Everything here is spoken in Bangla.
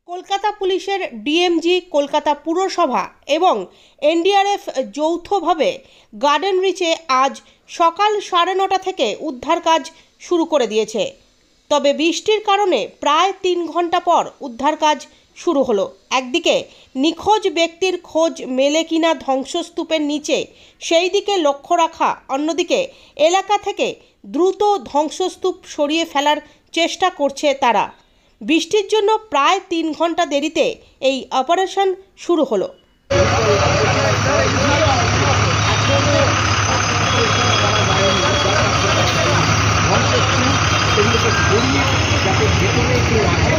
কলকাতা পুলিশের ডিএমজি, কলকাতা পুরসভা এবং এনডিআরএফ যৌথভাবে গার্ডেন রিচে আজ সকাল 9:30 থেকে উদ্ধার কাজ শুরু করে দিয়েছে। তবে বৃষ্টির কারণে প্রায় 3 ঘন্টা পর উদ্ধার কাজ শুরু হলো। একদিকে নিখোঁজ ব্যক্তির খোঁজ মেলে কিনা ধ্বংসস্তূপের নিচে সেই দিকে লক্ষ্য রাখা, অন্যদিকে এলাকা থেকে দ্রুত ধ্বংসস্তূপ সরিয়ে ফেলার চেষ্টা করছে তারা। বৃষ্টির জন্য প্রায় 3 ঘন্টা দেরিতে এই অপারেশন শুরু হলো। যাতে ভেতরে কেউ আসে